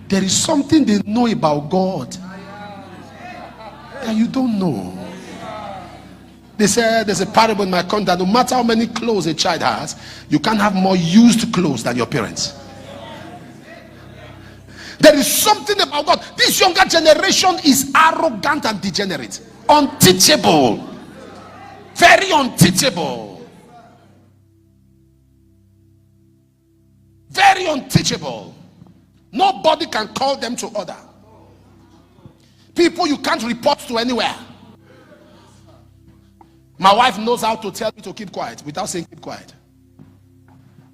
There is something they know about God that you don't know. They say there's a parable in my country that no matter how many clothes a child has, you can't have more used clothes than your parents. There is something about God. This younger generation is arrogant and degenerate, unteachable, very unteachable, very unteachable. Nobody can call them to order. People you can't report to anywhere. My wife knows how to tell me to keep quiet without saying keep quiet.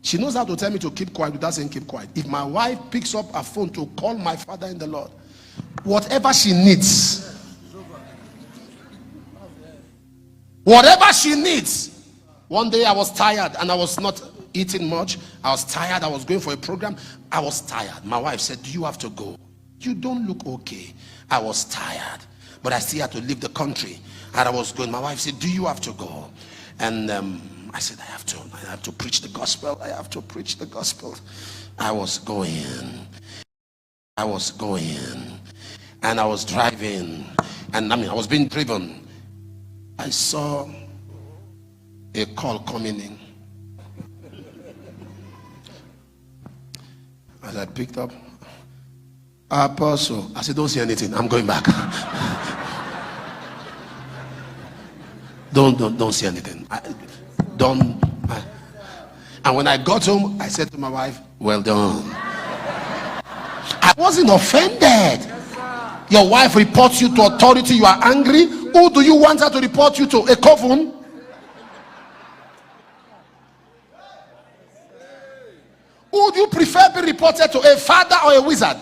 She knows how to tell me to keep quiet without saying keep quiet. If my wife picks up a phone to call my father in the Lord, whatever she needs, one day I was tired and I was not eating much. I was tired. I was going for a program. I was tired. My wife said, do you have to go? You don't look okay. I was tired, but I still had to leave the country, and I was going. My wife said, do you have to go? And I said, I have to preach the gospel. I have to preach the gospel. I was going, and I was driving, and I was being driven. I saw a call coming in. As I picked up, Apostle, I said, don't say anything. I'm going back. Don't say anything. And when I got home, I said to my wife, well done. I wasn't offended. Your wife reports you to authority, you are angry. Who do you want her to report you to? A coven? Who do you prefer be reported to? A father or a wizard?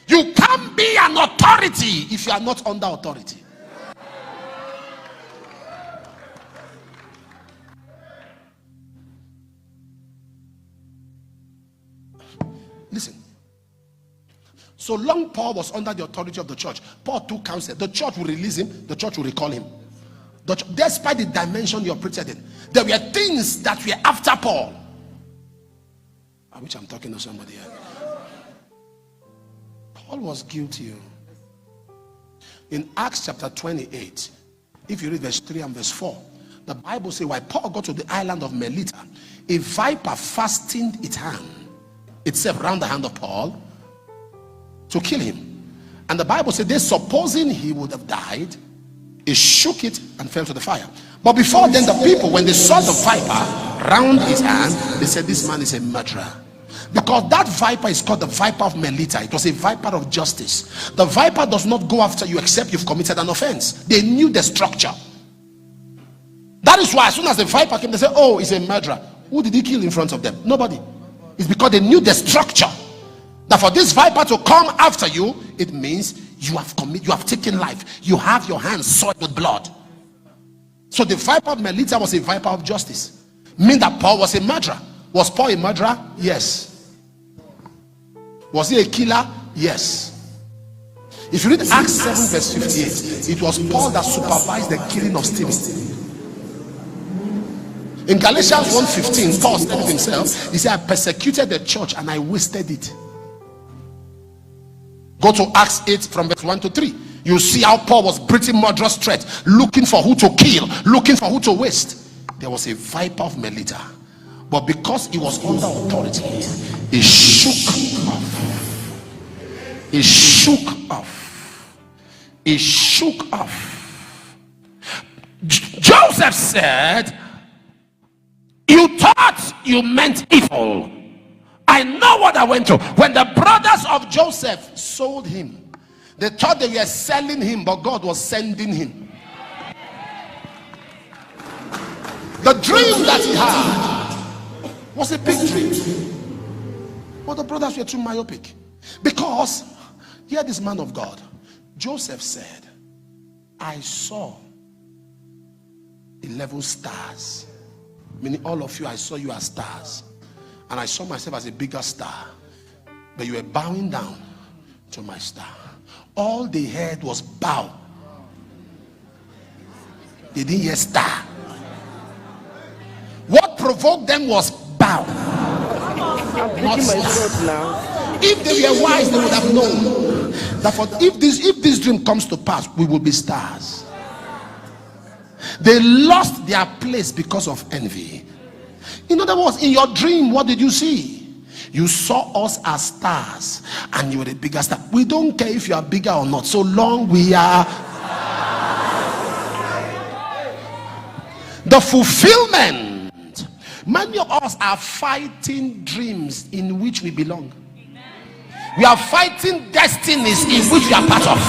You can't be an authority if you are not under authority. Listen. So long Paul was under the authority of the church, Paul took counsel. The church will release him, the church will recall him. Despite the dimension you operated in, there were things that were after Paul. I wish I'm talking to somebody here. Paul was guilty. In Acts chapter 28, if you read verse 3 and verse 4, the Bible says, while Paul got to the island of Melita, a viper fastened itself round the hand of Paul to kill him. And the Bible said, they supposing he would have died, he shook it and fell to the fire. But before then, the people, when they saw the viper round his hand, they said, this man is a murderer. Because that viper is called the viper of Melita. It was a viper of justice. The viper does not go after you except you've committed an offense. They knew the structure. That is why as soon as the viper came, they said, oh, he's a murderer. Who did he kill in front of them? Nobody. It's because they knew the structure. That for this viper to come after you, it means you have taken life. You have your hands soiled with blood. So the viper of Melita was a viper of justice. Meaning that Paul was a murderer. Was Paul a murderer? Yes. Was he a killer? Yes. If you read Acts 7 verse 58, it was Paul that supervised the killing of Stephen. In Galatians 1:15, Paul said it himself. He said, I persecuted the church and I wasted it. Go to Acts 8 from verse 1 to 3. You see how Paul was breathing murderous threat, looking for who to kill, looking for who to waste. There was a viper of Melita, but because he was under authority, he shook off. He shook off. He shook off. Joseph said, you thought you meant evil. I know what I went through. When the brothers of Joseph sold him, they thought they were selling him, but God was sending him. The dream that he had was a big dream, but the brothers were too myopic. Because here this man of God, Joseph said, I saw 11 stars. Meaning all of you, I saw you as stars. And I saw myself as a bigger star. But you were bowing down to my star. All they heard was bow. They didn't hear star. What provoked them was bow. not stars. If they were wise, they would have known that if this dream comes to pass, we will be stars. They lost their place because of envy. In other words, in your dream, what did you see? You saw us as stars, and you were the bigger star. We don't care if you are bigger or not, so long we are. The fulfillment. Many of us are fighting dreams in which we belong. We are fighting destinies in which we are part of.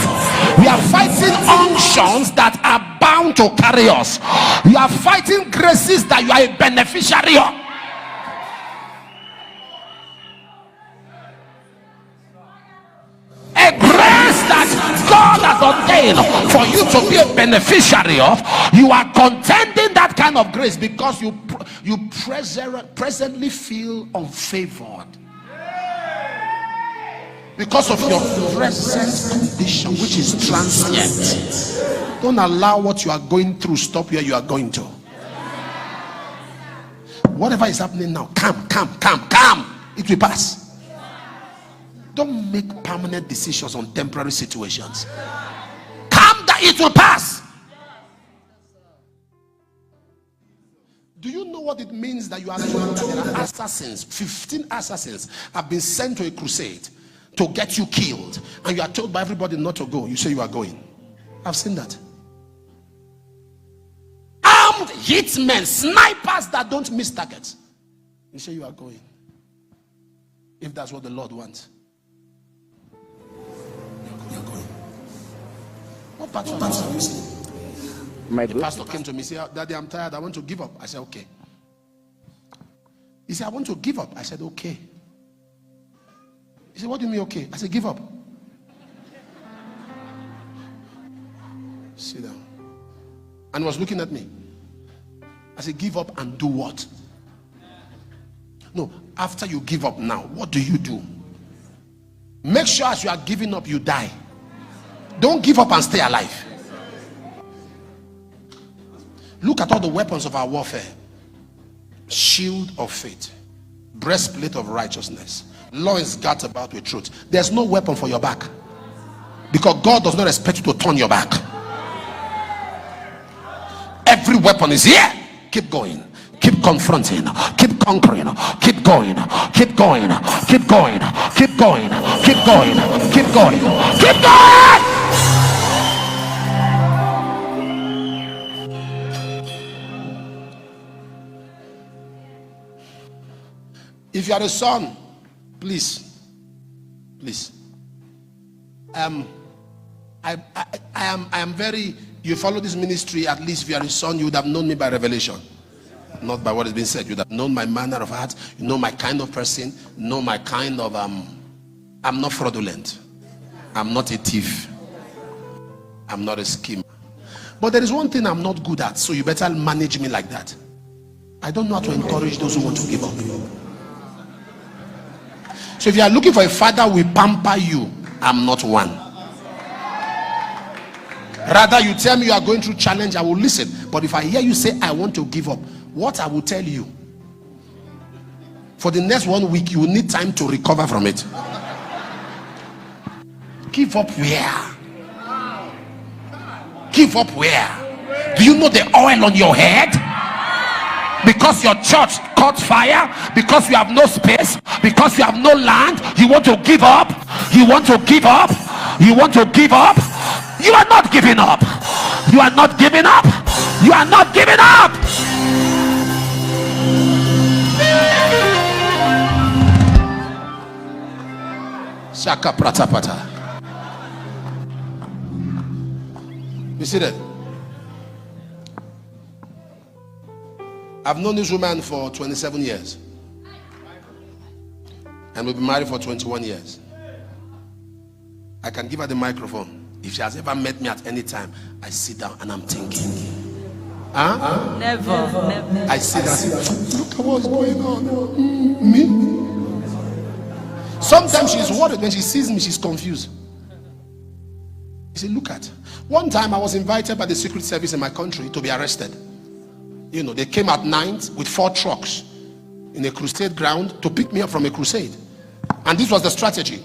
We are fighting unctions that are bound to carry us. We are fighting graces that you are a beneficiary of. A grace that God has ordained for you to be a beneficiary of. You are contending that kind of grace because you presently feel unfavored because of your present condition, which is transient. Don't allow what you are going through stop where you are going to. Whatever is happening now, come. It will pass. Don't make permanent decisions on temporary situations. Calm down, it will pass. Do you know what it means that you are told that there are assassins? 15 assassins have been sent to a crusade to get you killed, and you are told by everybody not to go. You say you are going. I've seen that. Armed hitmen, snipers that don't miss targets. You say you are going. If that's what the Lord wants. You're going. What part of that are you saying? The pastor came to me and said, Daddy, I'm tired. I want to give up. I said, okay. He said, I want to give up. I said, okay. He said, what do you mean, okay? I said, give up. Sit down. And he was looking at me. I said, give up and do what? No, after you give up now, what do you do? Make sure as you are giving up, you die. Don't give up and stay alive. Look at all the weapons of our warfare. Shield of faith, breastplate of righteousness, loins girt about with truth. There's no weapon for your back, because God does not expect you to turn your back. Every weapon is here. Keep going, keep confronting, keep conquering, keep going, keep going, keep going, keep going, keep going, keep going, keep going. If you are a son, please. I am very. You follow this ministry. At least if you are a son, you would have known me by revelation, not by what has been said. You would have known my manner of heart. You know my kind of person. Know my kind of. I'm not fraudulent. I'm not a thief. I'm not a schemer. But there is one thing I'm not good at. So you better manage me like that. I don't know how to encourage those who want to give up. So if you are looking for a father who will pamper you, I'm not one. Rather, you tell me you are going through challenge, I will listen. But if I hear you say I want to give up, what I will tell you, for the next 1 week you will need time to recover from it. Give up where? Give up where? Do you know the oil on your head? Because your church caught fire, because you have no space, because you have no land, you want to give up. You want to give up. You want to give up. You are not giving up. You are not giving up. You are not giving up. Shaka prata pata. You see that? I've known this woman for 27 years. And we've been married for 21 years. I can give her the microphone. If she has ever met me at any time, I sit down and I'm thinking. Never. I sit down and say, look at what's going on. Me? Sometimes she's worried. When she sees me, she's confused. She said, look at. One time I was invited by the Secret Service in my country to be arrested. You know, they came at night with 4 trucks. in a crusade ground to pick me up from a crusade. And this was the strategy.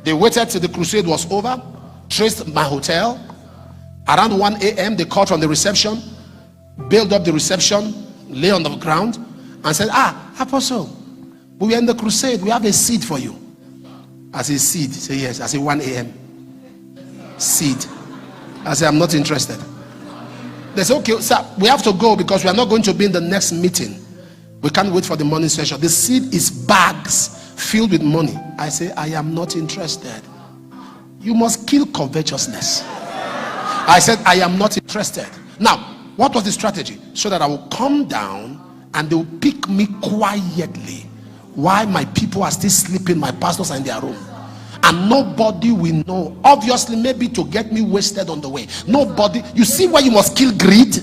They waited till the crusade was over, traced my hotel. Around 1 a.m. they called from the reception, built up the reception, lay on the ground, and said, Apostle, we were in the crusade, we have a seed for you. I said, seed? Say yes. I said, 1 a.m. Seed. I said, I'm not interested. They said, okay, sir, we have to go because we are not going to be in the next meeting. We can't wait for the morning session. The seed is bags filled with money. I say, I am not interested. You must kill covetousness. I said, I am not interested. Now, what was the strategy? So that I will come down and they will pick me quietly while my people are still sleeping, my pastors are in their room. And nobody will know. Obviously, maybe to get me wasted on the way. Nobody. You see why you must kill greed?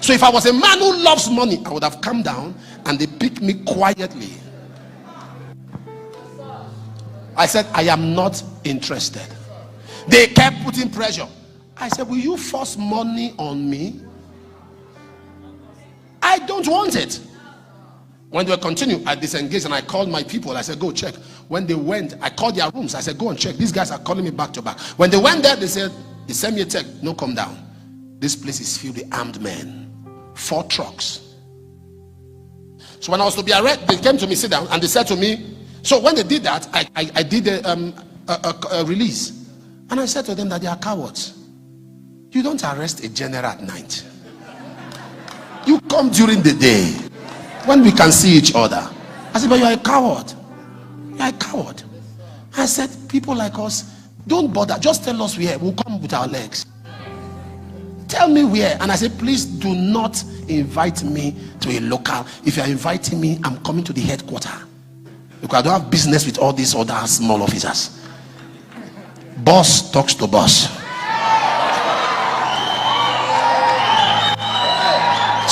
So if I was a man who loves money, I would have come down and they pick me quietly. I said, I am not interested. They kept putting pressure. I said, will you force money on me? I don't want it. When they continued, I disengaged and I called my people. I said, go check. When they went, I called their rooms. I said, go and check. These guys are calling me back to back. When they went there, they said, they sent me a text. No, come down. This place is filled with armed men. 4 trucks. So when I was to be arrested, they came to me, sit down, and they said to me, so when they did that, I did a release. And I said to them that they are cowards. You don't arrest a general at night. You come during the day when we can see each other. I said, but you are a coward. You are a coward. I said, people like us, don't bother. Just tell us where. We'll come with our legs. Tell me where. And I said, please do not invite me to a local. If you are inviting me, I'm coming to the headquarters. Because I don't have business with all these other small officers. Boss talks to boss.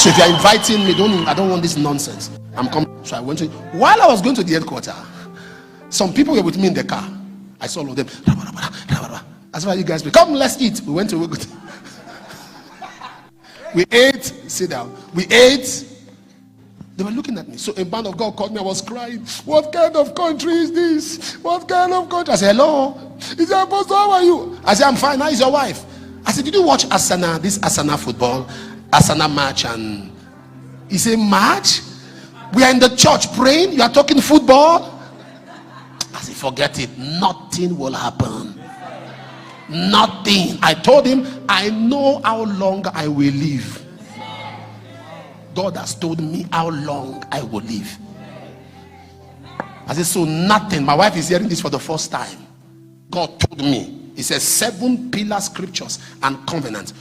So if you're inviting me, I don't want this nonsense. I'm coming. So I went to, while I was going to the headquarters, some people were with me in the car. I saw all of them. That's why you guys, come, let's eat. We went to we ate, sit down. We ate. They were looking at me. So a man of God called me. I was crying. What kind of country is this? What kind of country? I said, hello. He said, Apostle, how are you? I said, I'm fine. How is your wife? I said, did you watch Asana, this Asana football, Asana match? And he said, match? We are in the church praying. You are talking football? I said, forget it. Nothing will happen. Nothing. I told him, I know how long I will live. God has told me how long I will live. I said, so nothing. My wife is hearing this for the first time. God told me. He says 7 pillar scriptures and covenants.